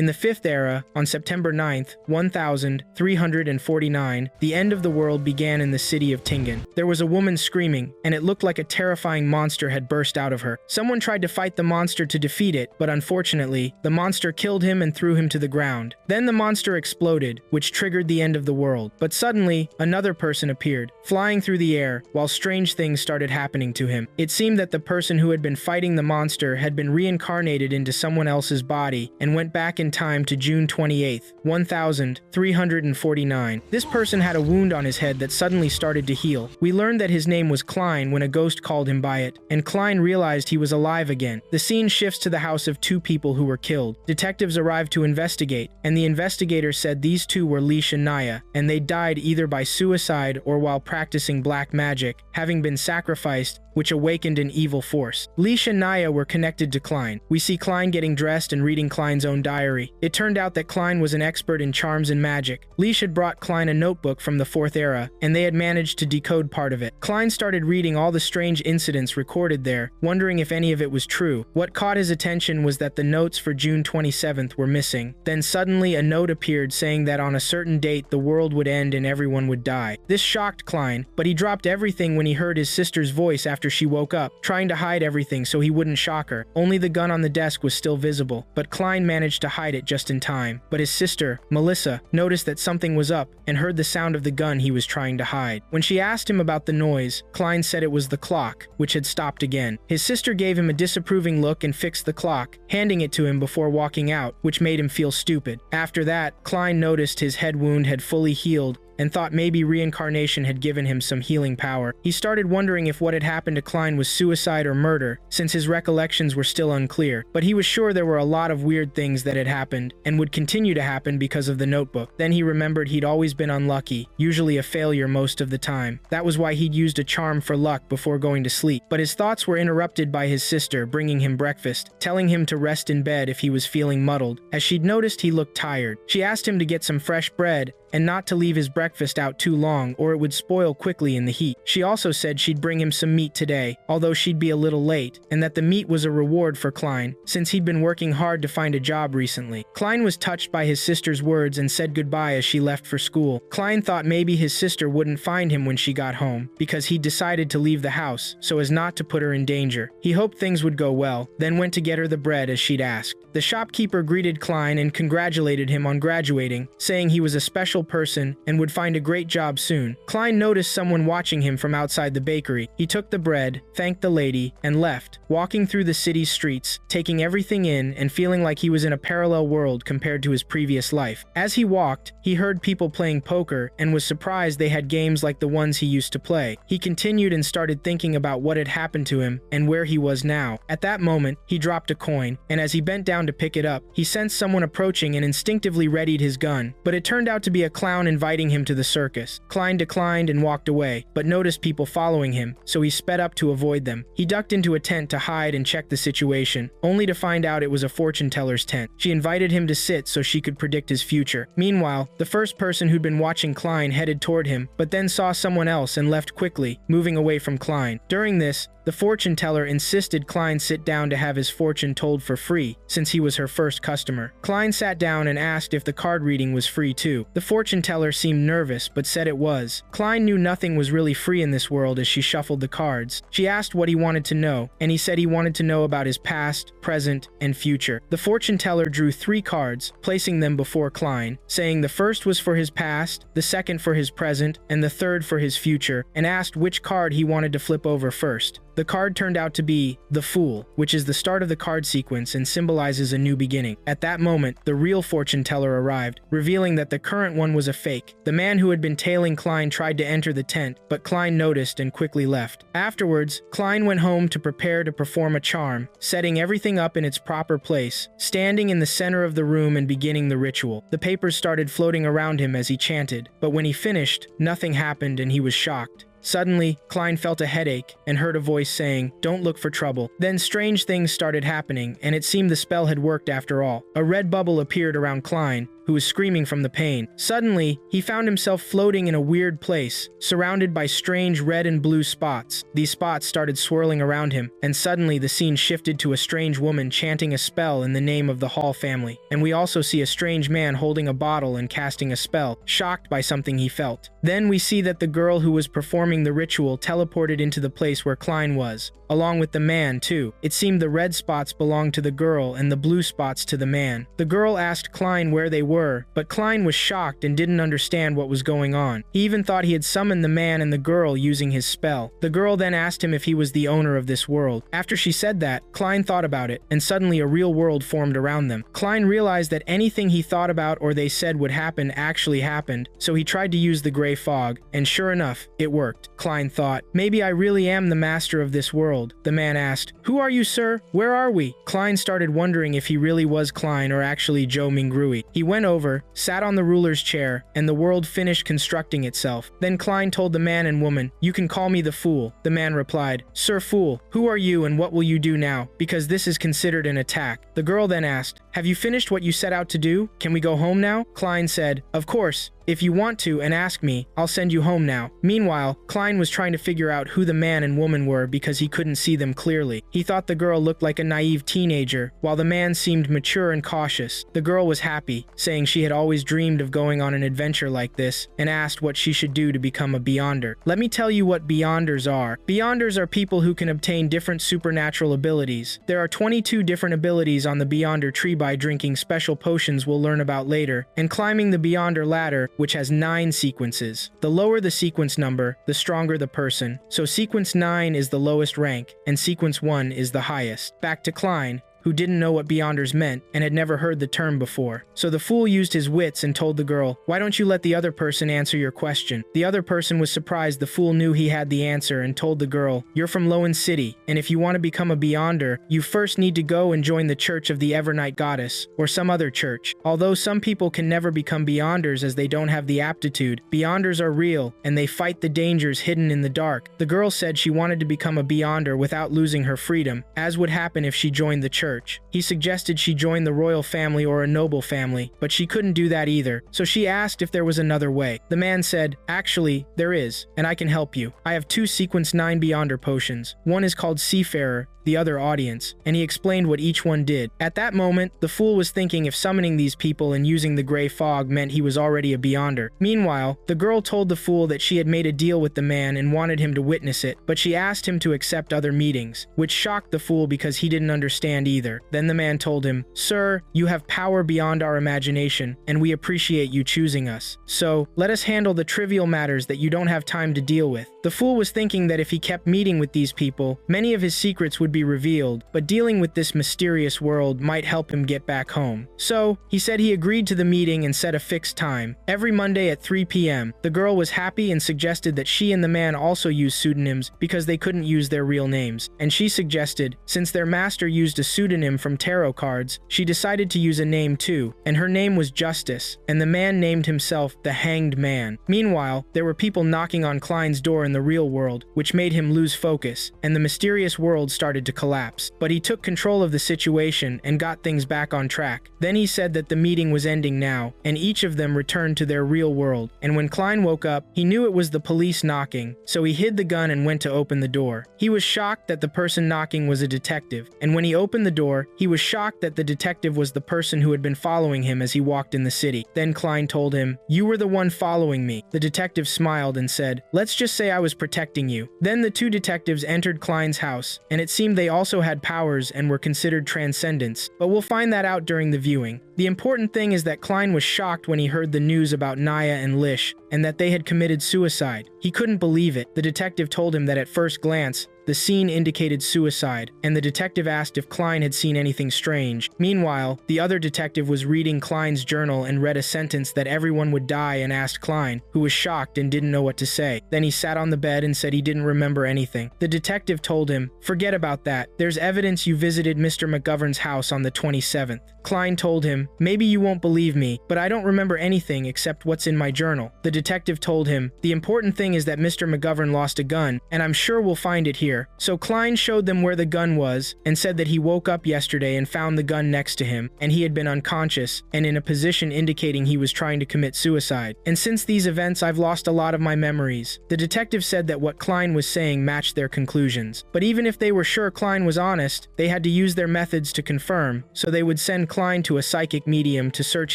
In the Fifth Era, on September 9th, 1349, the end of the world began in the city of Tingen. There was a woman screaming, and it looked like a terrifying monster had burst out of her. Someone tried to fight the monster to defeat it, but unfortunately, the monster killed him and threw him to the ground. Then the monster exploded, which triggered the end of the world. But suddenly, another person appeared, flying through the air, while strange things started happening to him. It seemed that the person who had been fighting the monster had been reincarnated into someone else's body and went back in time to June 28th, 1349. This person had a wound on his head that suddenly started to heal. We learned that his name was Klein when a ghost called him by it, and Klein realized he was alive again. The scene shifts to the house of two people who were killed. Detectives arrived to investigate, and the investigator said these two were Leash and Naya, and they died either by suicide or while practicing black magic, having been sacrificed, which awakened an evil force. Leash and Naya were connected to Klein. We see Klein getting dressed and reading Klein's own diary. It turned out that Klein was an expert in charms and magic. Leash had brought Klein a notebook from the Fourth Era, and they had managed to decode part of it. Klein started reading all the strange incidents recorded there, wondering if any of it was true. What caught his attention was that the notes for June 27th were missing. Then suddenly a note appeared saying that on a certain date the world would end and everyone would die. This shocked Klein, but he dropped everything when he heard his sister's voice after she woke up, trying to hide everything so he wouldn't shock her. Only the gun on the desk was still visible, but Klein managed to hide it just in time. But his sister, Melissa, noticed that something was up and heard the sound of the gun he was trying to hide. When she asked him about the noise, Klein said it was the clock, which had stopped again. His sister gave him a disapproving look and fixed the clock, handing it to him before walking out, which made him feel stupid. After that, Klein noticed his head wound had fully healed and thought maybe reincarnation had given him some healing power. He started wondering if what had happened to Klein was suicide or murder, since his recollections were still unclear, but he was sure there were a lot of weird things that had happened, and would continue to happen because of the notebook. Then he remembered he'd always been unlucky, usually a failure most of the time. That was why he'd used a charm for luck before going to sleep. But his thoughts were interrupted by his sister bringing him breakfast, telling him to rest in bed if he was feeling muddled, as she'd noticed he looked tired. She asked him to get some fresh bread, and not to leave his breakfast out too long or it would spoil quickly in the heat. She also said she'd bring him some meat today, although she'd be a little late, and that the meat was a reward for Klein, since he'd been working hard to find a job recently. Klein was touched by his sister's words and said goodbye as she left for school. Klein thought maybe his sister wouldn't find him when she got home, because he'd decided to leave the house so as not to put her in danger. He hoped things would go well, then went to get her the bread as she'd asked. The shopkeeper greeted Klein and congratulated him on graduating, saying he was a special person and would find a great job soon. Klein noticed someone watching him from outside the bakery. He took the bread, thanked the lady, and left, walking through the city's streets, taking everything in and feeling like he was in a parallel world compared to his previous life. As he walked, he heard people playing poker and was surprised they had games like the ones he used to play. He continued and started thinking about what had happened to him and where he was now. At that moment, he dropped a coin, and as he bent down to pick it up, he sensed someone approaching and instinctively readied his gun, but it turned out to be a clown inviting him to the circus. Klein declined and walked away, but noticed people following him, so he sped up to avoid them. He ducked into a tent to hide and check the situation, only to find out it was a fortune teller's tent. She invited him to sit so she could predict his future. Meanwhile, the first person who'd been watching Klein headed toward him, but then saw someone else and left quickly, moving away from Klein. During this, the fortune teller insisted Klein sit down to have his fortune told for free, since he was her first customer. Klein sat down and asked if the card reading was free too. The fortune teller seemed nervous, but said it was. Klein knew nothing was really free in this world as she shuffled the cards. She asked what he wanted to know, and he said he wanted to know about his past, present, and future. The fortune teller drew 3 cards, placing them before Klein, saying the first was for his past, the second for his present, and the third for his future, and asked which card he wanted to flip over first. The card turned out to be the Fool, which is the start of the card sequence and symbolizes a new beginning. At that moment, the real fortune teller arrived, revealing that the current one was a fake. The man who had been tailing Klein tried to enter the tent, but Klein noticed and quickly left. Afterwards, Klein went home to prepare to perform a charm, setting everything up in its proper place, standing in the center of the room and beginning the ritual. The papers started floating around him as he chanted, but when he finished, nothing happened and he was shocked. Suddenly, Klein felt a headache and heard a voice saying, "Don't look for trouble." Then strange things started happening, and it seemed the spell had worked after all. A red bubble appeared around Klein, who was screaming from the pain. Suddenly, he found himself floating in a weird place, surrounded by strange red and blue spots. These spots started swirling around him, and suddenly the scene shifted to a strange woman chanting a spell in the name of the Hall family. And we also see a strange man holding a bottle and casting a spell, shocked by something he felt. Then we see that the girl who was performing the ritual teleported into the place where Klein was, along with the man too. It seemed the red spots belonged to the girl and the blue spots to the man. The girl asked Klein where they were, but Klein was shocked and didn't understand what was going on. He even thought he had summoned the man and the girl using his spell. The girl then asked him if he was the owner of this world. After she said that, Klein thought about it, and suddenly a real world formed around them. Klein realized that anything he thought about or they said would happen actually happened, so he tried to use the gray fog, and sure enough, it worked. Klein thought, maybe I really am the master of this world. The man asked, "Who are you, sir? Where are we?" Klein started wondering if he really was Klein or actually Joe Mingrui. He went over, sat on the ruler's chair, and the world finished constructing itself. Then Klein told the man and woman, "You can call me the Fool." The man replied, "Sir Fool, who are you and what will you do now? Because this is considered an attack." The girl then asked, "Have you finished what you set out to do? Can we go home now?" Klein said, "Of course. If you want to and ask me, I'll send you home now." Meanwhile, Klein was trying to figure out who the man and woman were because he couldn't see them clearly. He thought the girl looked like a naive teenager, while the man seemed mature and cautious. The girl was happy, saying she had always dreamed of going on an adventure like this, and asked what she should do to become a Beyonder. Let me tell you what Beyonders are. Beyonders are people who can obtain different supernatural abilities. There are 22 different abilities on the Beyonder tree by drinking special potions we'll learn about later, and climbing the Beyonder ladder, which has 9 sequences. The lower the sequence number, the stronger the person. So sequence 9 is the lowest rank, and sequence 1 is the highest. Back to Klein, who didn't know what Beyonders meant and had never heard the term before. So the fool used his wits and told the girl, "Why don't you let the other person answer your question?" The other person was surprised the fool knew he had the answer and told the girl, "You're from Lowen City, and if you want to become a Beyonder, you first need to go and join the Church of the Evernight Goddess, or some other church. Although some people can never become Beyonders as they don't have the aptitude, Beyonders are real, and they fight the dangers hidden in the dark." The girl said she wanted to become a Beyonder without losing her freedom, as would happen if she joined the church. He suggested she join the royal family or a noble family, but she couldn't do that either, so she asked if there was another way. The man said, "Actually, there is, and I can help you. I have 2 sequence 9 Beyonder potions. One is called Seafarer, the other Audience," and he explained what each one did. At that moment, the fool was thinking if summoning these people and using the gray fog meant he was already a Beyonder. Meanwhile, the girl told the fool that she had made a deal with the man and wanted him to witness it, but she asked him to accept other meetings, which shocked the fool because he didn't understand either. Then the man told him, "Sir, you have power beyond our imagination, and we appreciate you choosing us. So, let us handle the trivial matters that you don't have time to deal with." The fool was thinking that if he kept meeting with these people, many of his secrets would be revealed, but dealing with this mysterious world might help him get back home. So, he said he agreed to the meeting and set a fixed time, every Monday at 3 p.m. The girl was happy and suggested that she and the man also use pseudonyms because they couldn't use their real names, and she suggested, since their master used a pseudonym from tarot cards, she decided to use a name too, and her name was Justice, and the man named himself the Hanged Man. Meanwhile, there were people knocking on Klein's door in the real world, which made him lose focus, and the mysterious world started to collapse. But he took control of the situation and got things back on track. Then he said that the meeting was ending now, and each of them returned to their real world. And when Klein woke up, he knew it was the police knocking, so he hid the gun and went to open the door. He was shocked that the person knocking was a detective, and when he opened the door, he was shocked that the detective was the person who had been following him as he walked in the city. Then Klein told him, "You were the one following me." The detective smiled and said, "Let's just say I was protecting you." Then the 2 detectives entered Klein's house, and it seemed they also had powers and were considered transcendents, but we'll find that out during the viewing. The important thing is that Klein was shocked when he heard the news about Naya and Lish, and that they had committed suicide. He couldn't believe it. The detective told him that at first glance, the scene indicated suicide, and the detective asked if Klein had seen anything strange. Meanwhile, the other detective was reading Klein's journal and read a sentence that everyone would die and asked Klein, who was shocked and didn't know what to say. Then he sat on the bed and said he didn't remember anything. The detective told him, "Forget about that. There's evidence you visited Mr. McGovern's house on the 27th. Klein told him, "Maybe you won't believe me, but I don't remember anything except what's in my journal." The detective told him, "The important thing is that Mr. McGovern lost a gun, and I'm sure we'll find it here. earlier, so Klein showed them where the gun was and said that he woke up yesterday and found the gun next to him, and he had been unconscious and in a position indicating he was trying to commit suicide. And since these events, I've lost a lot of my memories. The detective said that what Klein was saying matched their conclusions. But even if they were sure Klein was honest, they had to use their methods to confirm, so they would send Klein to a psychic medium to search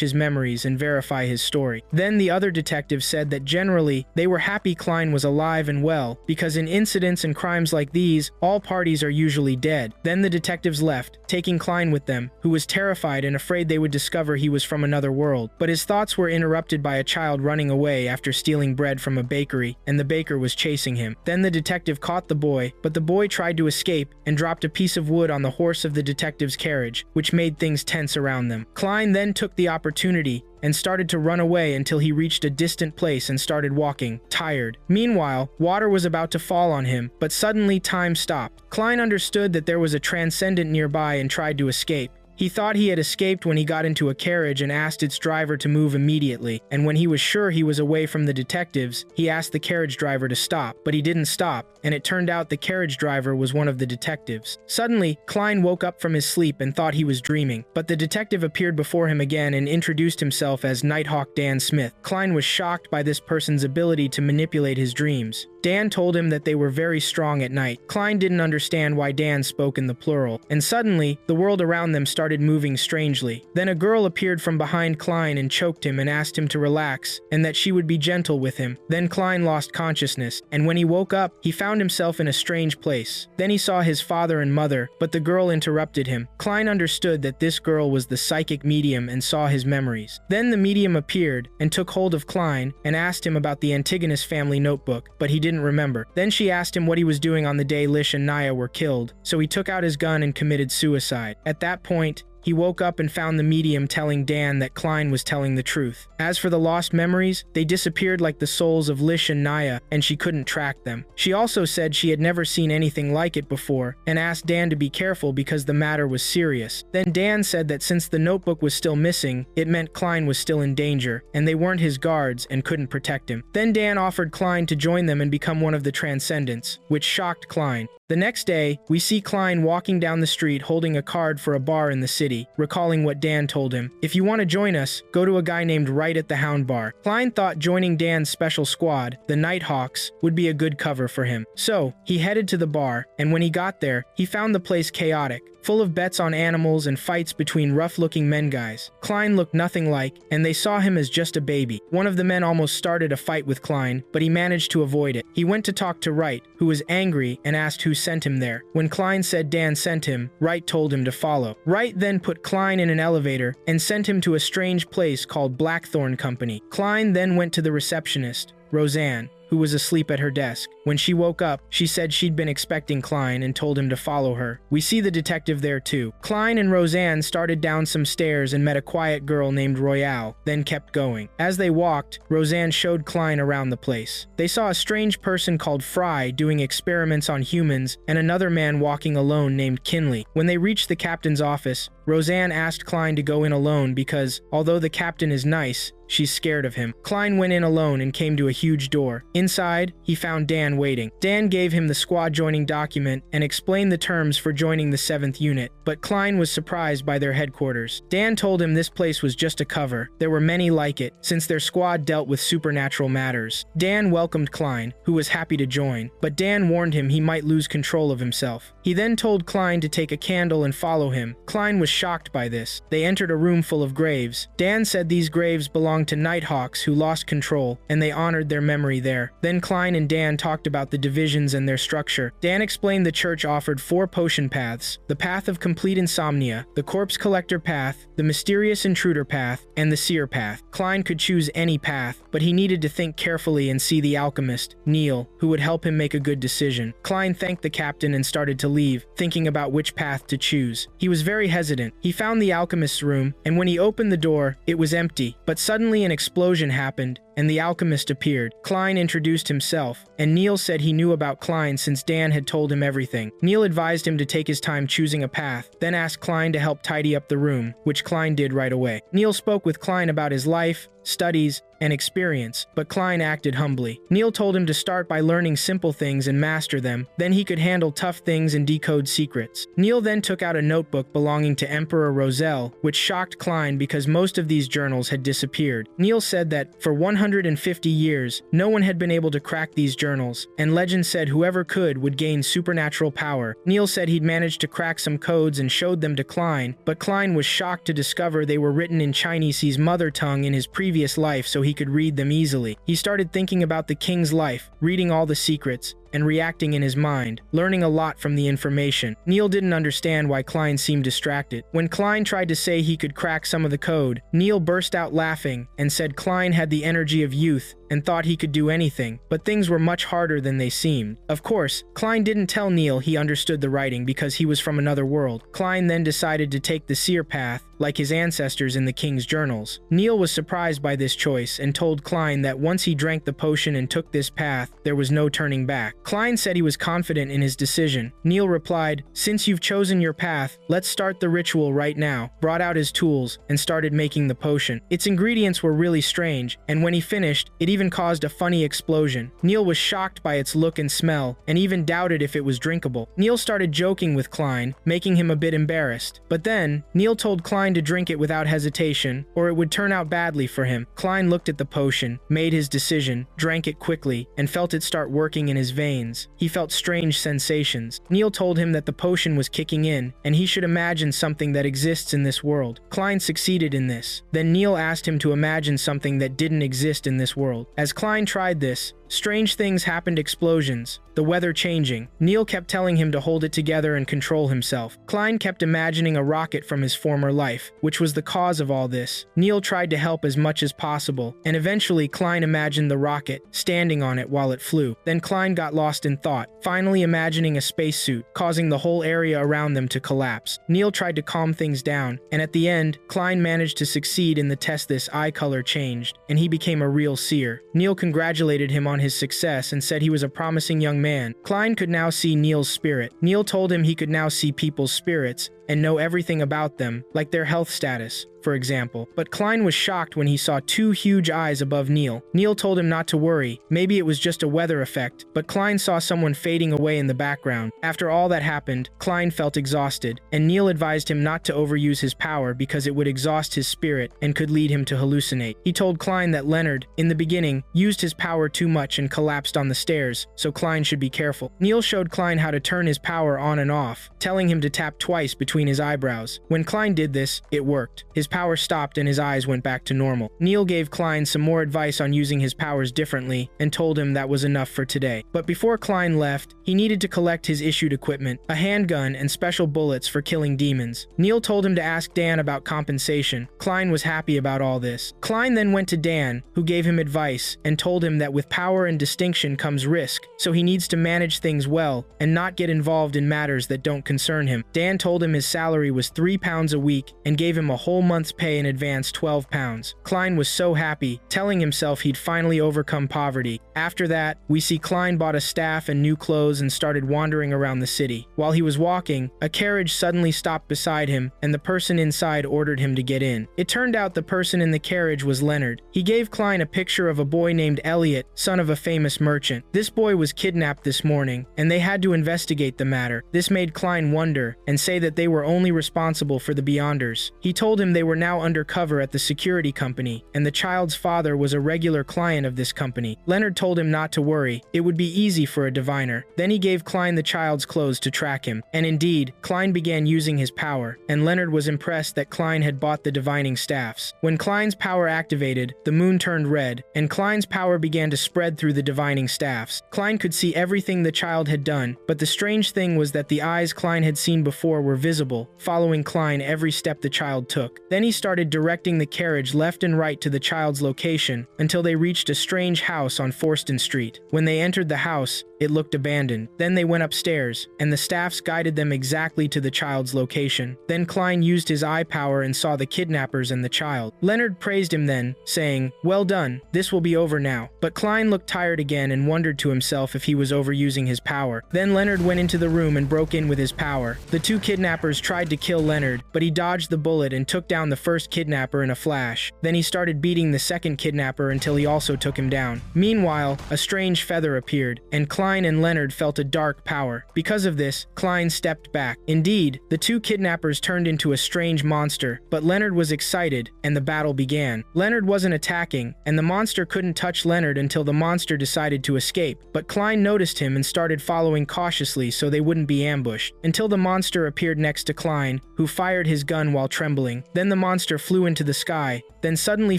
his memories and verify his story. Then the other detective said that generally, they were happy Klein was alive and well, because in incidents and crimes like these, all parties are usually dead. Then the detectives left, taking Klein with them, who was terrified and afraid they would discover he was from another world. But his thoughts were interrupted by a child running away after stealing bread from a bakery, and the baker was chasing him. Then the detective caught the boy, but the boy tried to escape and dropped a piece of wood on the horse of the detective's carriage, which made things tense around them. Klein then took the opportunity and started to run away until he reached a distant place and started walking, tired. Meanwhile, water was about to fall on him, but suddenly time stopped. Klein understood that there was a transcendent nearby and tried to escape. He thought he had escaped when he got into a carriage and asked its driver to move immediately, and when he was sure he was away from the detectives, he asked the carriage driver to stop, but he didn't stop, and it turned out the carriage driver was one of the detectives. Suddenly, Klein woke up from his sleep and thought he was dreaming, but the detective appeared before him again and introduced himself as Nighthawk Dan Smith. Klein was shocked by this person's ability to manipulate his dreams. Dan told him that they were very strong at night. Klein didn't understand why Dan spoke in the plural, and suddenly, the world around them started moving strangely. Then a girl appeared from behind Klein and choked him and asked him to relax, and that she would be gentle with him. Then Klein lost consciousness, and when he woke up, he found himself in a strange place. Then he saw his father and mother, but the girl interrupted him. Klein understood that this girl was the psychic medium and saw his memories. Then the medium appeared and took hold of Klein and asked him about the Antigonus family notebook, but he didn't remember. Then she asked him what he was doing on the day Lish and Naya were killed, so he took out his gun and committed suicide. At that point, he woke up and found the medium telling Dan that Klein was telling the truth. As for the lost memories, they disappeared like the souls of Lish and Naya, and she couldn't track them. She also said she had never seen anything like it before, and asked Dan to be careful because the matter was serious. Then Dan said that since the notebook was still missing, it meant Klein was still in danger, and they weren't his guards and couldn't protect him. Then Dan offered Klein to join them and become one of the Transcendents, which shocked Klein. The next day, we see Klein walking down the street holding a card for a bar in the city, recalling what Dan told him. If you want to join us, go to a guy named Right at the Hound Bar. Klein thought joining Dan's special squad, the Nighthawks, would be a good cover for him. So, he headed to the bar, and when he got there, he found the place chaotic, full of bets on animals and fights between rough-looking men guys. Klein looked nothing like, and they saw him as just a baby. One of the men almost started a fight with Klein, but he managed to avoid it. He went to talk to Wright, who was angry and asked who sent him there. When Klein said Dan sent him, Wright told him to follow. Wright then put Klein in an elevator and sent him to a strange place called Blackthorn Company. Klein then went to the receptionist, Roseanne, who was asleep at her desk. When she woke up, she said she'd been expecting Klein and told him to follow her. We see the detective there too. Klein and Roseanne started down some stairs and met a quiet girl named Royale, then kept going. As they walked, Roseanne showed Klein around the place. They saw a strange person called Fry doing experiments on humans and another man walking alone named Kinley. When they reached the captain's office, Roseanne asked Klein to go in alone because, although the captain is nice, she's scared of him. Klein went in alone and came to a huge door. Inside, he found Dan waiting. Dan gave him the squad joining document and explained the terms for joining the 7th unit, but Klein was surprised by their headquarters. Dan told him this place was just a cover. There were many like it, since their squad dealt with supernatural matters. Dan welcomed Klein, who was happy to join, but Dan warned him he might lose control of himself. He then told Klein to take a candle and follow him. Klein was shocked by this. They entered a room full of graves. Dan said these graves belonged to Nighthawks who lost control, and they honored their memory there. Then Klein and Dan talked about the divisions and their structure. Dan explained the church offered 4 potion paths: the path of complete insomnia, the corpse collector path, the mysterious intruder path, and the seer path. Klein could choose any path, but he needed to think carefully and see the alchemist, Neil, who would help him make a good decision. Klein thanked the captain and started to leave, thinking about which path to choose. He was very hesitant. He found the alchemist's room, and when he opened the door, it was empty, but suddenly an explosion happened, and the alchemist appeared. Klein introduced himself, and Neil said he knew about Klein since Dan had told him everything. Neil advised him to take his time choosing a path, then asked Klein to help tidy up the room, which Klein did right away. Neil spoke with Klein about his life, studies, and experience, but Klein acted humbly. Neil told him to start by learning simple things and master them, then he could handle tough things and decode secrets. Neil then took out a notebook belonging to Emperor Roselle, which shocked Klein because most of these journals had disappeared. Neil said that, for 150 years, no one had been able to crack these journals, and legend said whoever could would gain supernatural power. Neil said he'd managed to crack some codes and showed them to Klein, but Klein was shocked to discover they were written in Chinese's mother tongue in his previous life so he could read them easily. He started thinking about the king's life, reading all the secrets, and reacting in his mind, learning a lot from the information. Neil didn't understand why Klein seemed distracted. When Klein tried to say he could crack some of the code, Neil burst out laughing and said Klein had the energy of youth and thought he could do anything, but things were much harder than they seemed. Of course, Klein didn't tell Neil he understood the writing because he was from another world. Klein then decided to take the seer path, like his ancestors in the king's journals. Neil was surprised by this choice and told Klein that once he drank the potion and took this path, there was no turning back. Klein said he was confident in his decision. Neil replied, "Since you've chosen your path, let's start the ritual right now," brought out his tools, and started making the potion. Its ingredients were really strange, and when he finished, it even caused a funny explosion. Neil was shocked by its look and smell, and even doubted if it was drinkable. Neil started joking with Klein, making him a bit embarrassed. But then, Neil told Klein to drink it without hesitation, or it would turn out badly for him. Klein looked at the potion, made his decision, drank it quickly, and felt it start working in his veins. He felt strange sensations. Neil told him that the potion was kicking in, and he should imagine something that exists in this world. Klein succeeded in this. Then Neil asked him to imagine something that didn't exist in this world. As Klein tried this, strange things happened: explosions, the weather changing. Neil kept telling him to hold it together and control himself. Klein kept imagining a rocket from his former life, which was the cause of all this. Neil tried to help as much as possible, and eventually Klein imagined the rocket, standing on it while it flew. Then Klein got lost in thought, finally imagining a spacesuit, causing the whole area around them to collapse. Neil tried to calm things down, and at the end, Klein managed to succeed in the test. This eye color changed, and he became a real seer. Neil congratulated him on his success and said he was a promising young man. Klein could now see Neil's spirit. Neil told him he could now see people's spirits and know everything about them, like their health status, for example. But Klein was shocked when he saw two huge eyes above Neil. Neil told him not to worry, maybe it was just a weather effect, but Klein saw someone fading away in the background. After all that happened, Klein felt exhausted, and Neil advised him not to overuse his power because it would exhaust his spirit and could lead him to hallucinate. He told Klein that Leonard, in the beginning, used his power too much and collapsed on the stairs, so Klein should be careful. Neil showed Klein how to turn his power on and off, telling him to tap twice between his eyebrows. When Klein did this, it worked. His power stopped and his eyes went back to normal. Neil gave Klein some more advice on using his powers differently and told him that was enough for today. But before Klein left, he needed to collect his issued equipment, a handgun and special bullets for killing demons. Neil told him to ask Dan about compensation. Klein was happy about all this. Klein then went to Dan, who gave him advice and told him that with power and distinction comes risk, so he needs to manage things well and not get involved in matters that don't concern him. Dan told him his salary was £3 a week and gave him a whole month's pay in advance, £12. Klein was so happy, telling himself he'd finally overcome poverty. After that, we see Klein bought a staff and new clothes and started wandering around the city. While he was walking, a carriage suddenly stopped beside him, and the person inside ordered him to get in. It turned out the person in the carriage was Leonard. He gave Klein a picture of a boy named Elliot, son of a famous merchant. This boy was kidnapped this morning, and they had to investigate the matter. This made Klein wonder and say that they were only responsible for the Beyonders. He told him they were now undercover at the security company, and the child's father was a regular client of this company. Leonard told him not to worry, it would be easy for a diviner. Then he gave Klein the child's clothes to track him, and indeed, Klein began using his power, and Leonard was impressed that Klein had bought the divining staffs. When Klein's power activated, the moon turned red, and Klein's power began to spread through the divining staffs. Klein could see everything the child had done, but the strange thing was that the eyes Klein had seen before were visible, following Klein every step the child took. Then he started directing the carriage left and right to the child's location until they reached a strange house on Forston Street. When they entered the house, It looked abandoned. Then they went upstairs, and the staffs guided them exactly to the child's location. Then Klein used his eye power and saw the kidnappers and the child. Leonard praised him then, saying, "Well done, this will be over now." But Klein looked tired again and wondered to himself if he was overusing his power. Then Leonard went into the room and broke in with his power. The two kidnappers tried to kill Leonard, but he dodged the bullet and took down the first kidnapper in a flash. Then he started beating the second kidnapper until he also took him down. Meanwhile, a strange feather appeared, and Klein and Leonard felt a dark power. Because of this, Klein stepped back. Indeed, the two kidnappers turned into a strange monster, but Leonard was excited, and the battle began. Leonard wasn't attacking, and the monster couldn't touch Leonard until the monster decided to escape, but Klein noticed him and started following cautiously so they wouldn't be ambushed, until the monster appeared next to Klein, who fired his gun while trembling. Then the monster flew into the sky, then suddenly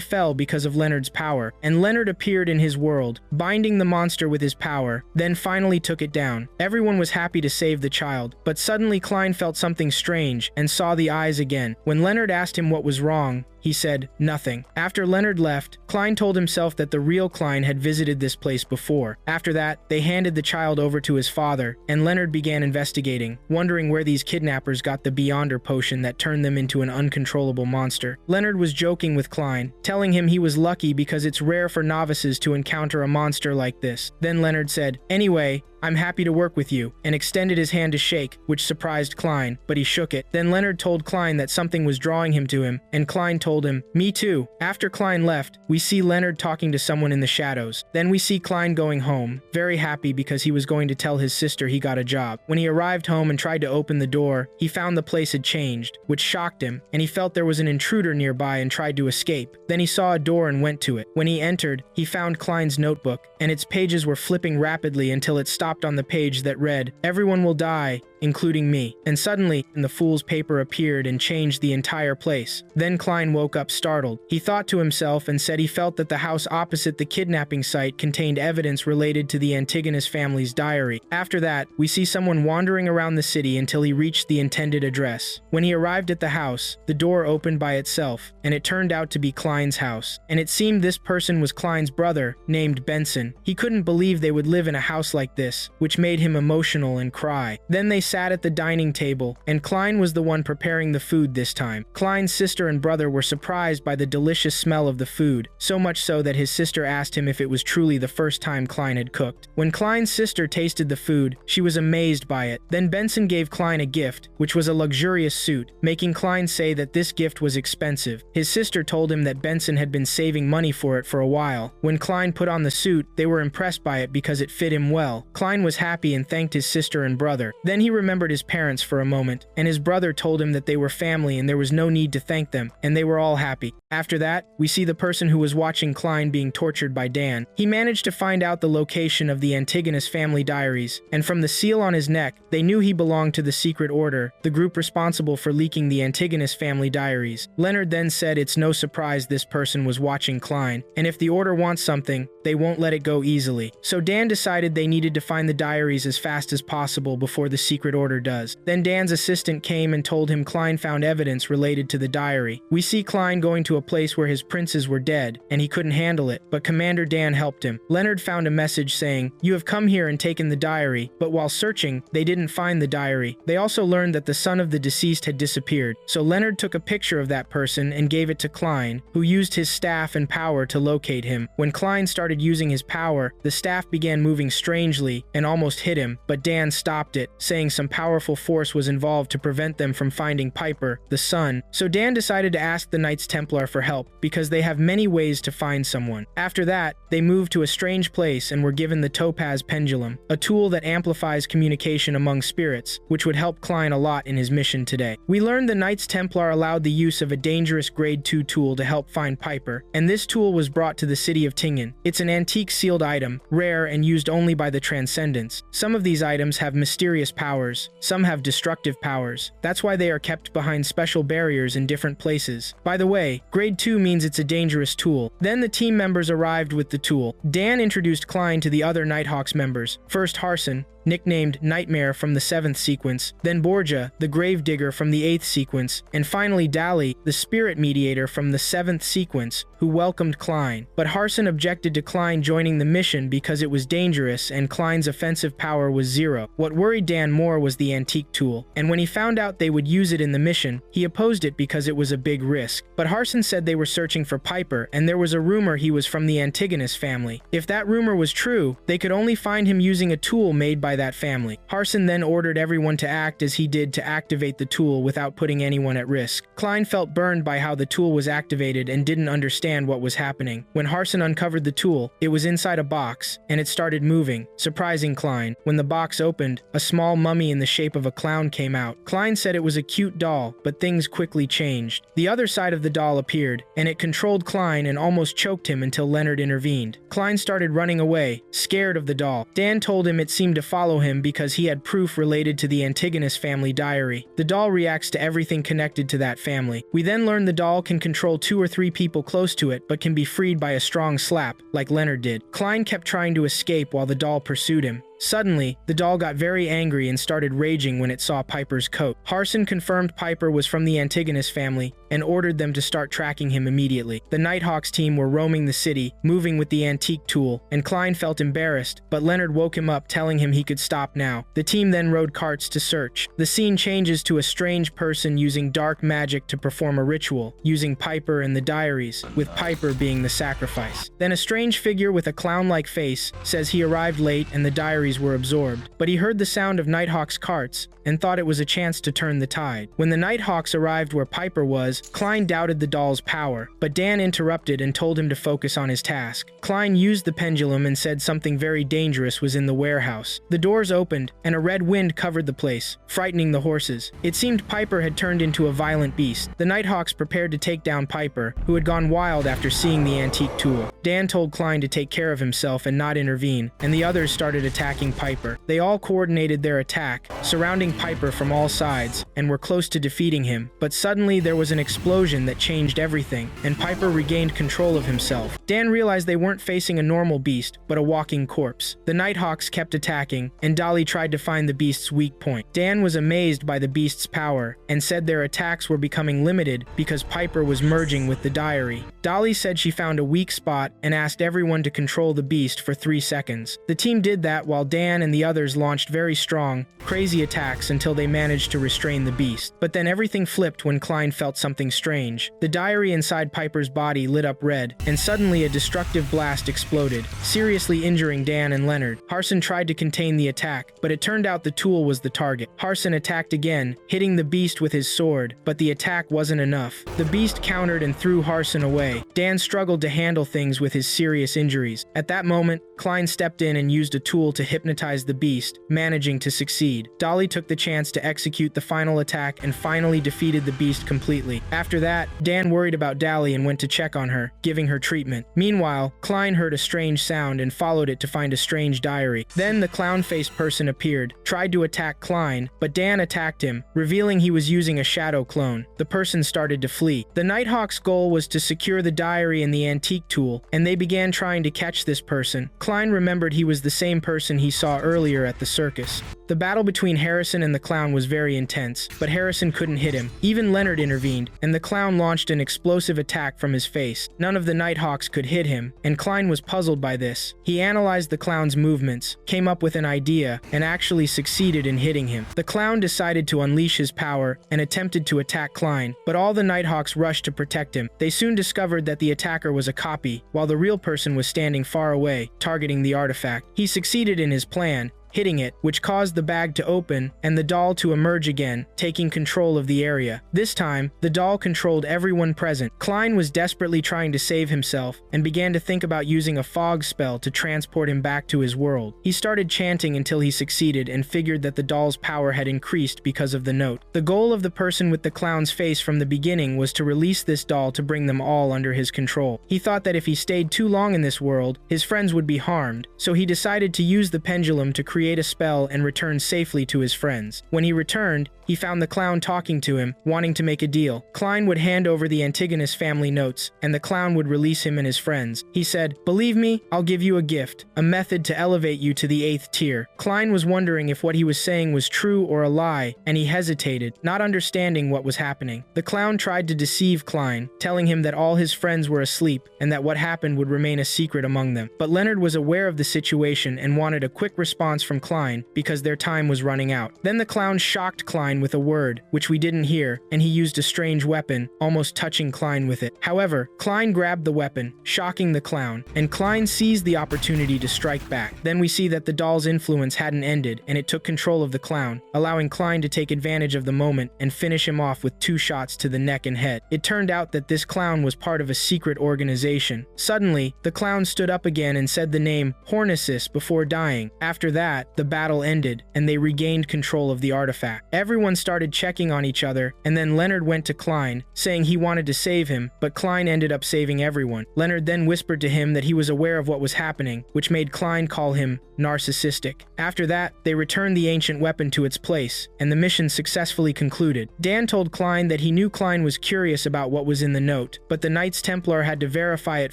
fell because of Leonard's power, and Leonard appeared in his world, binding the monster with his power, then finally took it down. Everyone was happy to save the child, but suddenly Klein felt something strange and saw the eyes again. When Leonard asked him what was wrong, he said, "Nothing." After Leonard left, Klein told himself that the real Klein had visited this place before. After that, they handed the child over to his father, and Leonard began investigating, wondering where these kidnappers got the Beyonder potion that turned them into an uncontrollable monster. Leonard was joking with Klein, telling him he was lucky because it's rare for novices to encounter a monster like this. Then Leonard said, "Anyway, I'm happy to work with you," and extended his hand to shake, which surprised Klein, but he shook it. Then Leonard told Klein that something was drawing him to him, and Klein told him, "Me too." After Klein left, we see Leonard talking to someone in the shadows. Then we see Klein going home, very happy because he was going to tell his sister he got a job. When he arrived home and tried to open the door, he found the place had changed, which shocked him, and he felt there was an intruder nearby and tried to escape. Then he saw a door and went to it. When he entered, he found Klein's notebook, and its pages were flipping rapidly until it stopped on the page that read, "Everyone will die, including me." And suddenly, the fool's paper appeared and changed the entire place. Then Klein woke up startled. He thought to himself and said he felt that the house opposite the kidnapping site contained evidence related to the Antigonus family's diary. After that, we see someone wandering around the city until he reached the intended address. When he arrived at the house, the door opened by itself, and it turned out to be Klein's house. And it seemed this person was Klein's brother, named Benson. He couldn't believe they would live in a house like this, which made him emotional and cry. Then they sat at the dining table, and Klein was the one preparing the food this time. Klein's sister and brother were surprised by the delicious smell of the food, so much so that his sister asked him if it was truly the first time Klein had cooked. When Klein's sister tasted the food, she was amazed by it. Then Benson gave Klein a gift, which was a luxurious suit, making Klein say that this gift was expensive. His sister told him that Benson had been saving money for it for a while. When Klein put on the suit, they were impressed by it because it fit him well. Klein was happy and thanked his sister and brother. Then he remembered his parents for a moment, and his brother told him that they were family and there was no need to thank them, and they were all happy. After that, we see the person who was watching Klein being tortured by Dan. He managed to find out the location of the Antigonus family diaries, and from the seal on his neck, they knew he belonged to the Secret Order, the group responsible for leaking the Antigonus family diaries. Leonard then said it's no surprise this person was watching Klein, and if the Order wants something, they won't let it go easily. So Dan decided they needed to find the diaries as fast as possible before the Secret Order does. Then Dan's assistant came and told him Klein found evidence related to the diary. We see Klein going to a place where his princes were dead, and he couldn't handle it, but Commander Dan helped him. Leonard found a message saying, "You have come here and taken the diary," but while searching, they didn't find the diary. They also learned that the son of the deceased had disappeared, so Leonard took a picture of that person and gave it to Klein, who used his staff and power to locate him. When Klein started using his power, the staff began moving strangely and almost hit him, but Dan stopped it, saying some powerful force was involved to prevent them from finding Piper, the son. So Dan decided to ask the Knights Templar for help, because they have many ways to find someone. After that, they moved to a strange place and were given the Topaz Pendulum, a tool that amplifies communication among spirits, which would help Klein a lot in his mission today. We learned the Knights Templar allowed the use of a dangerous Grade 2 tool to help find Piper, and this tool was brought to the city of Tingen. It's an antique sealed item, rare and used only by the Transcendents. Some of these items have mysterious powers, some have destructive powers. That's why they are kept behind special barriers in different places. By the way, Grade 2 means it's a dangerous tool. Then the team members arrived with the tool. Dan introduced Klein to the other Nighthawks members. First Harson, nicknamed Nightmare from the 7th sequence, then Borgia, the Gravedigger from the 8th sequence, and finally Dali, the Spirit Mediator from the 7th sequence, who welcomed Klein. But Harson objected to Klein joining the mission because it was dangerous and Klein's offensive power was 0. What worried Dan more was the antique tool, and when he found out they would use it in the mission, he opposed it because it was a big risk. But Harson said they were searching for Piper, and there was a rumor he was from the Antigonus family. If that rumor was true, they could only find him using a tool made by that family. Harson then ordered everyone to act as he did to activate the tool without putting anyone at risk. Klein felt burned by how the tool was activated and didn't understand what was happening. When Harson uncovered the tool, it was inside a box, and it started moving, surprising Klein. When the box opened, a small mummy in the shape of a clown came out. Klein said it was a cute doll, but things quickly changed. The other side of the doll appeared, and it controlled Klein and almost choked him until Leonard intervened. Klein started running away, scared of the doll. Dan told him it seemed to follow him because he had proof related to the Antigonus family diary. The doll reacts to everything connected to that family. We then learn the doll can control 2 or 3 people close to it, but can be freed by a strong slap, like Leonard did. Klein kept trying to escape while the doll pursued him. Suddenly, the doll got very angry and started raging when it saw Piper's coat. Harson confirmed Piper was from the Antigonus family and ordered them to start tracking him immediately. The Nighthawks team were roaming the city, moving with the antique tool, and Klein felt embarrassed, but Leonard woke him up telling him he could stop now. The team then rode carts to search. The scene changes to a strange person using dark magic to perform a ritual, using Piper and the diaries, with Piper being the sacrifice. Then a strange figure with a clown-like face says he arrived late and the diaries were absorbed, but he heard the sound of Nighthawks' carts and thought it was a chance to turn the tide. When the Nighthawks arrived where Piper was, Klein doubted the doll's power, but Dan interrupted and told him to focus on his task. Klein used the pendulum and said something very dangerous was in the warehouse. The doors opened, and a red wind covered the place, frightening the horses. It seemed Piper had turned into a violent beast. The Nighthawks prepared to take down Piper, who had gone wild after seeing the antique tool. Dan told Klein to take care of himself and not intervene, and the others started attacking Piper. They all coordinated their attack, surrounding Piper from all sides, and were close to defeating him. But suddenly there was an explosion that changed everything, and Piper regained control of himself. Dan realized they weren't facing a normal beast, but a walking corpse. The Nighthawks kept attacking, and Dali tried to find the beast's weak point. Dan was amazed by the beast's power, and said their attacks were becoming limited because Piper was merging with the diary. Dali said she found a weak spot and asked everyone to control the beast for 3 seconds. The team did that while Dan and the others launched very strong, crazy attacks until they managed to restrain the beast. But then everything flipped when Klein felt something strange. The diary inside Piper's body lit up red, and suddenly a destructive blast exploded, seriously injuring Dan and Leonard. Harson tried to contain the attack, but it turned out the tool was the target. Harson attacked again, hitting the beast with his sword, but the attack wasn't enough. The beast countered and threw Harson away. Dan struggled to handle things with his serious injuries. At that moment, Klein stepped in and used a tool to hypnotize the beast, managing to succeed. Dali took the chance to execute the final attack and finally defeated the beast completely. After that, Dan worried about Dali and went to check on her, giving her treatment. Meanwhile, Klein heard a strange sound and followed it to find a strange diary. Then the clown-faced person appeared, tried to attack Klein, but Dan attacked him, revealing he was using a shadow clone. The person started to flee. The Nighthawks' goal was to secure the diary and the antique tool, and they began trying to catch this person. Klein remembered he was the same person he saw earlier at the circus. The battle between Harrison and the clown was very intense, but Harrison couldn't hit him. Even Leonard intervened, and the clown launched an explosive attack from his face. None of the Nighthawks could hit him, and Klein was puzzled by this. He analyzed the clown's movements, came up with an idea, and actually succeeded in hitting him. The clown decided to unleash his power and attempted to attack Klein, but all the Nighthawks rushed to protect him. They soon discovered that the attacker was a copy, while the real person was standing far away, targeting the artifact. He succeeded in his plan, hitting it, which caused the bag to open and the doll to emerge again, taking control of the area. This time, the doll controlled everyone present. Klein was desperately trying to save himself and began to think about using a fog spell to transport him back to his world. He started chanting until he succeeded and figured that the doll's power had increased because of the note. The goal of the person with the clown's face from the beginning was to release this doll to bring them all under his control. He thought that if he stayed too long in this world, his friends would be harmed, so he decided to use the pendulum to create create a spell and return safely to his friends. When he returned, he found the clown talking to him, wanting to make a deal. Klein would hand over the Antigonus family notes, and the clown would release him and his friends. He said, "Believe me, I'll give you a gift, a method to elevate you to the 8th tier." Klein was wondering if what he was saying was true or a lie, and he hesitated, not understanding what was happening. The clown tried to deceive Klein, telling him that all his friends were asleep, and that what happened would remain a secret among them. But Leonard was aware of the situation and wanted a quick response from Klein, because their time was running out. Then the clown shocked Klein with a word, which we didn't hear, and he used a strange weapon, almost touching Klein with it. However, Klein grabbed the weapon, shocking the clown, and Klein seized the opportunity to strike back. Then we see that the doll's influence hadn't ended, and it took control of the clown, allowing Klein to take advantage of the moment and finish him off with 2 shots to the neck and head. It turned out that this clown was part of a secret organization. Suddenly, the clown stood up again and said the name Hornesis before dying. After that, the battle ended, and they regained control of the artifact. Everyone started checking on each other, and then Leonard went to Klein, saying he wanted to save him, but Klein ended up saving everyone. Leonard then whispered to him that he was aware of what was happening, which made Klein call him narcissistic. After that, they returned the ancient weapon to its place, and the mission successfully concluded. Dan told Klein that he knew Klein was curious about what was in the note, but the Knights Templar had to verify it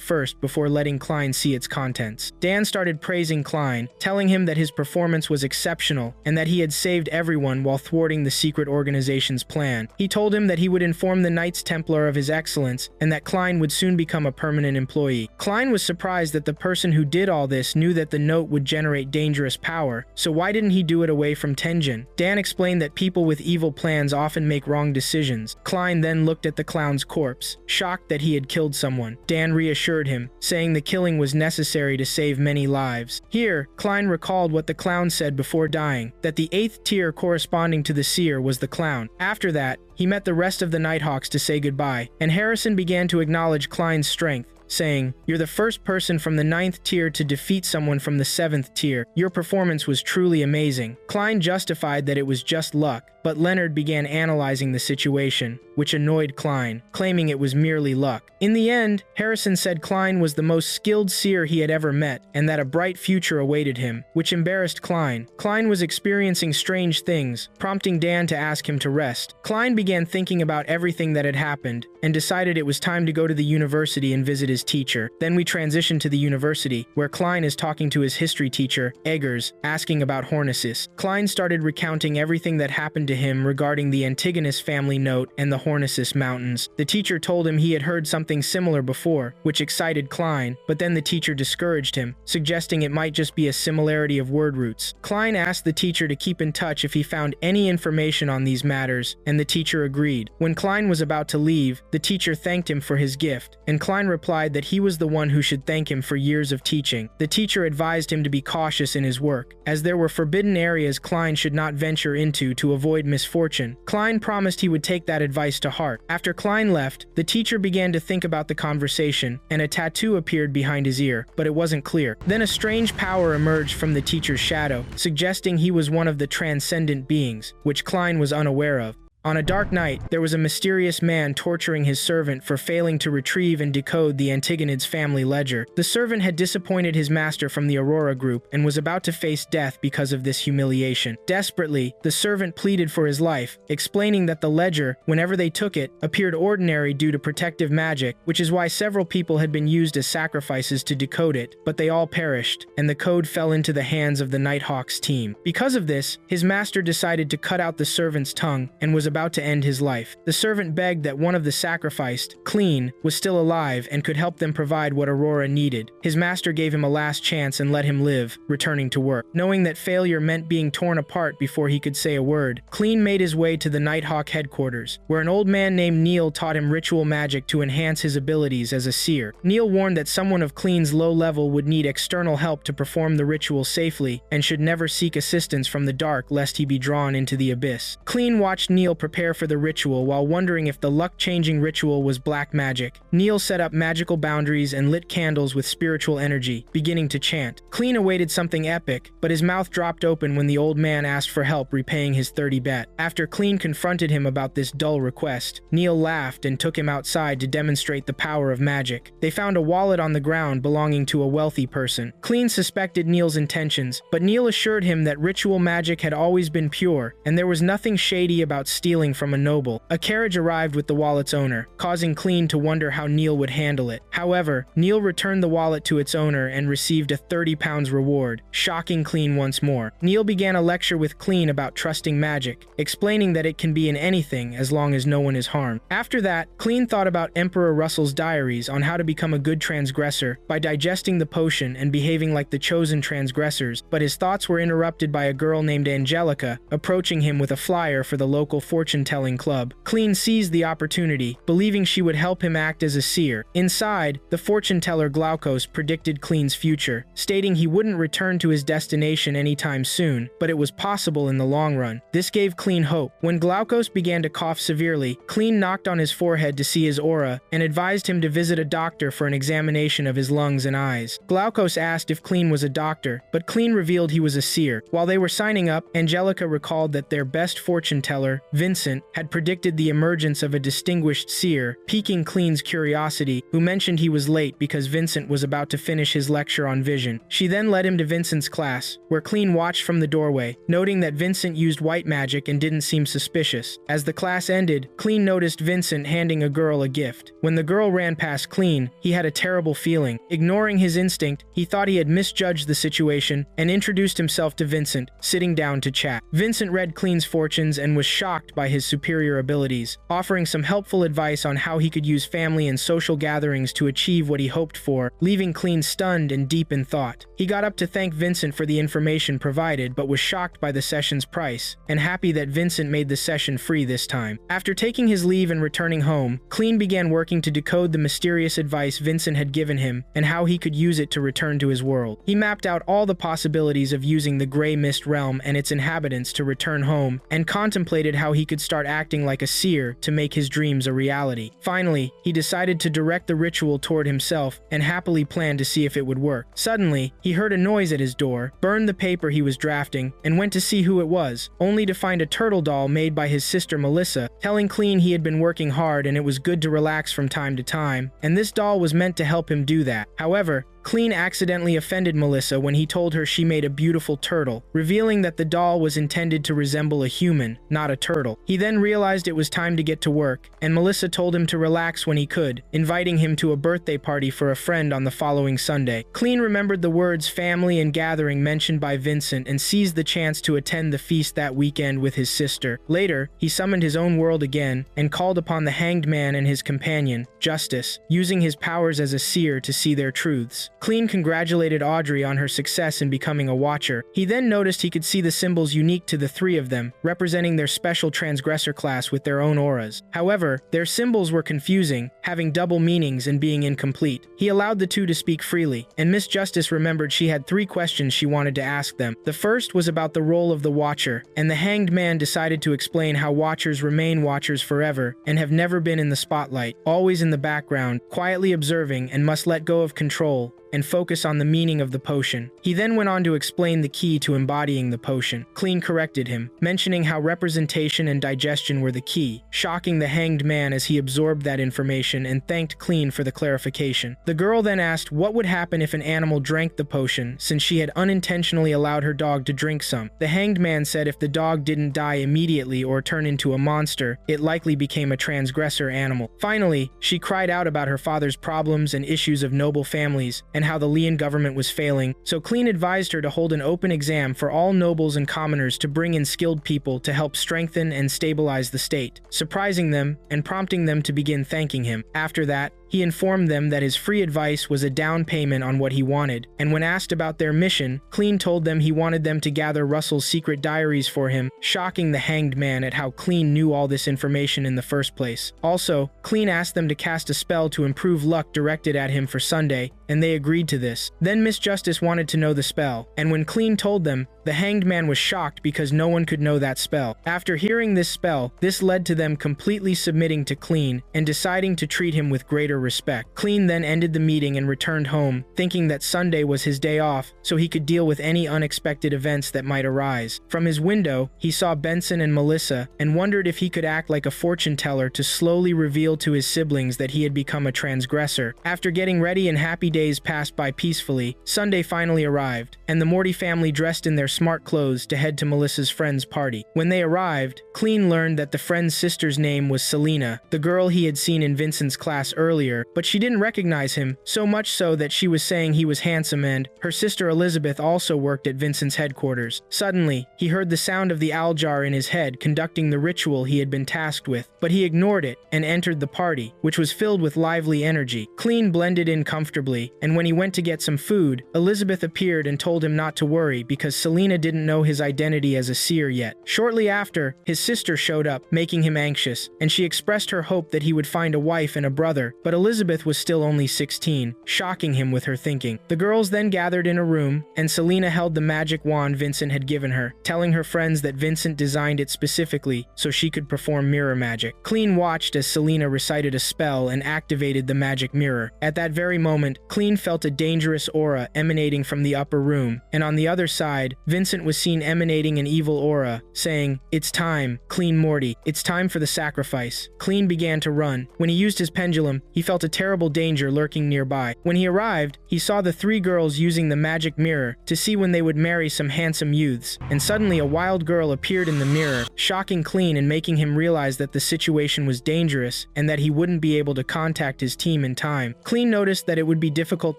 first before letting Klein see its contents. Dan started praising Klein, telling him that his performance was exceptional, and that he had saved everyone while thwarting the secret organization's plan. He told him that he would inform the Knights Templar of his excellence, and that Klein would soon become a permanent employee. Klein was surprised that the person who did all this knew that the note would generate dangerous power, so why didn't he do it away from Tenjin? Dan explained that people with evil plans often make wrong decisions. Klein then looked at the clown's corpse, shocked that he had killed someone. Dan reassured him, saying the killing was necessary to save many lives. Here, Klein recalled what the clown said before dying, that the 8th tier corresponding to the seer was the clown. After that, he met the rest of the Nighthawks to say goodbye, and Harrison began to acknowledge Klein's strength, saying, "You're the first person from the 9th tier to defeat someone from the 7th tier. Your performance was truly amazing." Klein justified that it was just luck, but Leonard began analyzing the situation, which annoyed Klein, claiming it was merely luck. In the end, Harrison said Klein was the most skilled seer he had ever met, and that a bright future awaited him, which embarrassed Klein. Klein was experiencing strange things, prompting Dan to ask him to rest. Klein began thinking about everything that had happened, and decided it was time to go to the university and visit his teacher. Then we transition to the university, where Klein is talking to his history teacher, Eggers, asking about Hornesis. Klein started recounting everything that happened to him regarding the Antigonus family note and the Hornesis Mountains. The teacher told him he had heard something similar before, which excited Klein, but then the teacher discouraged him, suggesting it might just be a similarity of word roots. Klein asked the teacher to keep in touch if he found any information on these matters, and the teacher agreed. When Klein was about to leave, the teacher thanked him for his gift, and Klein replied that he was the one who should thank him for years of teaching. The teacher advised him to be cautious in his work, as there were forbidden areas Klein should not venture into to avoid misfortune. Klein promised he would take that advice to heart. After Klein left, the teacher began to think about the conversation, and a tattoo appeared behind his ear, but it wasn't clear. Then a strange power emerged from the teacher's shadow, suggesting he was one of the transcendent beings, which Klein was unaware of. On a dark night, there was a mysterious man torturing his servant for failing to retrieve and decode the Antigonids family ledger. The servant had disappointed his master from the Aurora group and was about to face death because of this humiliation. Desperately, the servant pleaded for his life, explaining that the ledger, whenever they took it, appeared ordinary due to protective magic, which is why several people had been used as sacrifices to decode it, but they all perished, and the code fell into the hands of the Nighthawks team. Because of this, his master decided to cut out the servant's tongue and was about to end his life. The servant begged that one of the sacrificed, Clean, was still alive and could help them provide what Aurora needed. His master gave him a last chance and let him live, returning to work. Knowing that failure meant being torn apart before he could say a word, Clean made his way to the Nighthawk headquarters, where an old man named Neil taught him ritual magic to enhance his abilities as a seer. Neil warned that someone of Clean's low level would need external help to perform the ritual safely, and should never seek assistance from the dark lest he be drawn into the abyss. Clean watched Neil prepare for the ritual while wondering if the luck-changing ritual was black magic. Neil set up magical boundaries and lit candles with spiritual energy, beginning to chant. Cleen awaited something epic, but his mouth dropped open when the old man asked for help repaying his 30 bet. After Cleen confronted him about this dull request, Neil laughed and took him outside to demonstrate the power of magic. They found a wallet on the ground belonging to a wealthy person. Cleen suspected Neil's intentions, but Neil assured him that ritual magic had always been pure, and there was nothing shady about stealing from a noble. A carriage arrived with the wallet's owner, causing Cleen to wonder how Neil would handle it. However, Neil returned the wallet to its owner and received a 30 pounds reward, shocking Cleen once more. Neil began a lecture with Cleen about trusting magic, explaining that it can be in anything as long as no one is harmed. After that, Cleen thought about Emperor Russell's diaries on how to become a good transgressor by digesting the potion and behaving like the chosen transgressors, but his thoughts were interrupted by a girl named Angelica approaching him with a flyer for the local fortune-telling club. Cleen seized the opportunity, believing she would help him act as a seer. Inside, the fortune-teller Glaukos predicted Cleen's future, stating he wouldn't return to his destination anytime soon, but it was possible in the long run. This gave Cleen hope. When Glaukos began to cough severely, Cleen knocked on his forehead to see his aura and advised him to visit a doctor for an examination of his lungs and eyes. Glaukos asked if Cleen was a doctor, but Cleen revealed he was a seer. While they were signing up, Angelica recalled that their best fortune teller, Vincent, had predicted the emergence of a distinguished seer, piquing Cleen's curiosity, who mentioned he was late because Vincent was about to finish his lecture on vision. She then led him to Vincent's class, where Cleen watched from the doorway, noting that Vincent used white magic and didn't seem suspicious. As the class ended, Cleen noticed Vincent handing a girl a gift. When the girl ran past Cleen, he had a terrible feeling. Ignoring his instinct, he thought he had misjudged the situation and introduced himself to Vincent, sitting down to chat. Vincent read Cleen's fortunes and was shocked by his superior abilities, offering some helpful advice on how he could use family and social gatherings to achieve what he hoped for, leaving Cleen stunned and deep in thought. He got up to thank Vincent for the information provided, but was shocked by the session's price, and happy that Vincent made the session free this time. After taking his leave and returning home, Cleen began working to decode the mysterious advice Vincent had given him and how he could use it to return to his world. He mapped out all the possibilities of using the Grey Mist realm and its inhabitants to return home, and contemplated how he could start acting like a seer to make his dreams a reality. Finally, he decided to direct the ritual toward himself and happily planned to see if it would work. Suddenly, he heard a noise at his door, burned the paper he was drafting, and went to see who it was, only to find a turtle doll made by his sister Melissa, telling Cleen he had been working hard and it was good to relax from time to time, and this doll was meant to help him do that. However, Cleen accidentally offended Melissa when he told her she made a beautiful turtle, revealing that the doll was intended to resemble a human, not a turtle. He then realized it was time to get to work, and Melissa told him to relax when he could, inviting him to a birthday party for a friend on the following Sunday. Cleen remembered the words family and gathering mentioned by Vincent and seized the chance to attend the feast that weekend with his sister. Later, he summoned his own world again and called upon the Hanged Man and his companion, Justice, using his powers as a seer to see their truths. Cleen congratulated Audrey on her success in becoming a Watcher. He then noticed he could see the symbols unique to the three of them, representing their special transgressor class with their own auras. However, their symbols were confusing, having double meanings and being incomplete. He allowed the two to speak freely, and Miss Justice remembered she had 3 questions she wanted to ask them. The first was about the role of the Watcher, and the Hanged Man decided to explain how Watchers remain Watchers forever and have never been in the spotlight, always in the background, quietly observing, and must let go of control and focus on the meaning of the potion. He then went on to explain the key to embodying the potion. Cleen corrected him, mentioning how representation and digestion were the key, shocking the Hanged Man as he absorbed that information and thanked Cleen for the clarification. The girl then asked what would happen if an animal drank the potion, since she had unintentionally allowed her dog to drink some. The Hanged Man said if the dog didn't die immediately or turn into a monster, it likely became a transgressor animal. Finally, she cried out about her father's problems and issues of noble families, and how the Lian government was failing, so Cleen advised her to hold an open exam for all nobles and commoners to bring in skilled people to help strengthen and stabilize the state, surprising them and prompting them to begin thanking him. After that, he informed them that his free advice was a down payment on what he wanted, and when asked about their mission, Cleen told them he wanted them to gather Russell's secret diaries for him, shocking the Hanged Man at how Cleen knew all this information in the first place. Also, Cleen asked them to cast a spell to improve luck directed at him for Sunday, and they agreed to this. Then Miss Justice wanted to know the spell, and when Cleen told them, The Hanged Man was shocked because no one could know that spell. After hearing this spell, this led to them completely submitting to Clean and deciding to treat him with greater respect. Clean then ended the meeting and returned home, thinking that Sunday was his day off so he could deal with any unexpected events that might arise. From his window, he saw Benson and Melissa and wondered if he could act like a fortune teller to slowly reveal to his siblings that he had become a transgressor. After getting ready and happy days passed by peacefully, Sunday finally arrived, and the Morty family dressed in their smart clothes to head to Melissa's friend's party. When they arrived, Clean learned that the friend's sister's name was Selena, the girl he had seen in Vincent's class earlier, but she didn't recognize him, so much so that she was saying he was handsome, and her sister Elizabeth also worked at Vincent's headquarters. Suddenly, he heard the sound of the owl jar in his head conducting the ritual he had been tasked with, but he ignored it and entered the party, which was filled with lively energy. Clean blended in comfortably, and when he went to get some food, Elizabeth appeared and told him not to worry because Selena didn't know his identity as a seer yet. Shortly after, his sister showed up, making him anxious, and she expressed her hope that he would find a wife and a brother, but Elizabeth was still only 16, shocking him with her thinking. The girls then gathered in a room, and Selena held the magic wand Vincent had given her, telling her friends that Vincent designed it specifically so she could perform mirror magic. Clean watched as Selena recited a spell and activated the magic mirror. At that very moment, Clean felt a dangerous aura emanating from the upper room, and on the other side, Vincent was seen emanating an evil aura, saying, "It's time, Clean Morty. It's time for the sacrifice." Clean began to run. When he used his pendulum, he felt a terrible danger lurking nearby. When he arrived, he saw the three girls using the magic mirror to see when they would marry some handsome youths, and suddenly a wild girl appeared in the mirror, shocking Clean and making him realize that the situation was dangerous and that he wouldn't be able to contact his team in time. Clean noticed that it would be difficult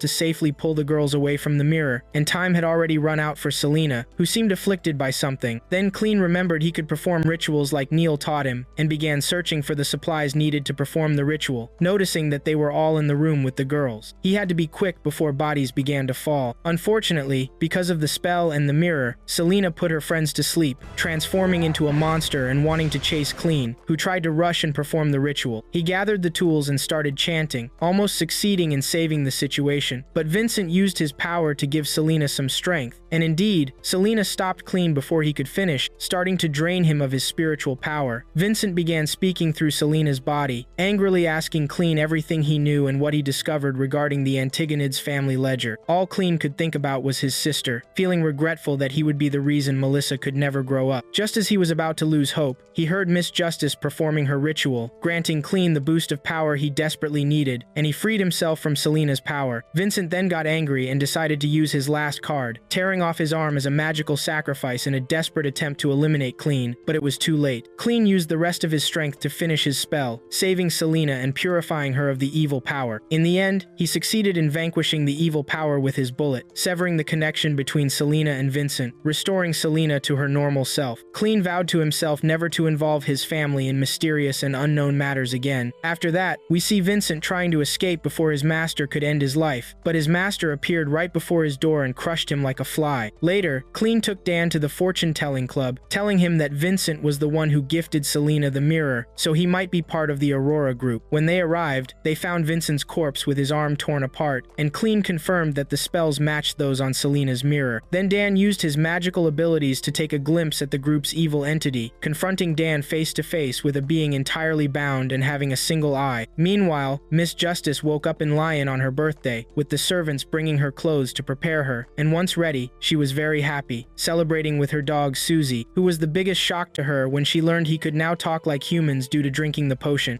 to safely pull the girls away from the mirror, and time had already run out for Selena, who seemed afflicted by something. Then Clean remembered he could perform rituals like Neil taught him, and began searching for the supplies needed to perform the ritual, noticing that they were all in the room with the girls. He had to be quick before bodies began to fall. Unfortunately, because of the spell and the mirror, Selena put her friends to sleep, transforming into a monster and wanting to chase Clean, who tried to rush and perform the ritual. He gathered the tools and started chanting, almost succeeding in saving the situation. But Vincent used his power to give Selena some strength, and indeed, Selena stopped Clean before he could finish, starting to drain him of his spiritual power. Vincent began speaking through Selena's body, angrily asking Clean everything he knew and what he discovered regarding the Antigonids family ledger. All Clean could think about was his sister, feeling regretful that he would be the reason Melissa could never grow up. Just as he was about to lose hope, he heard Miss Justice performing her ritual, granting Clean the boost of power he desperately needed, and he freed himself from Selena's power. Vincent then got angry and decided to use his last card, tearing off his arm as a magical sacrifice in a desperate attempt to eliminate Clean, but it was too late. Clean used the rest of his strength to finish his spell, saving Selena and purifying her of the evil power. In the end, he succeeded in vanquishing the evil power with his bullet, severing the connection between Selena and Vincent, restoring Selena to her normal self. Clean vowed to himself never to involve his family in mysterious and unknown matters again. After that, we see Vincent trying to escape before his master could end his life, but his master appeared right before his door and crushed him like a fly. Later, Clean took Dan to the fortune-telling club, telling him that Vincent was the one who gifted Selena the mirror, so he might be part of the Aurora group. When they arrived, they found Vincent's corpse with his arm torn apart, and Clean confirmed that the spells matched those on Selena's mirror. Then Dan used his magical abilities to take a glimpse at the group's evil entity, confronting Dan face to face with a being entirely bound and having a single eye. Meanwhile, Miss Justice woke up in Lion on her birthday, with the servants bringing her clothes to prepare her, and once ready, she was very happy, celebrating with her dog Susie, who was the biggest shock to her when she learned he could now talk like humans due to drinking the potion.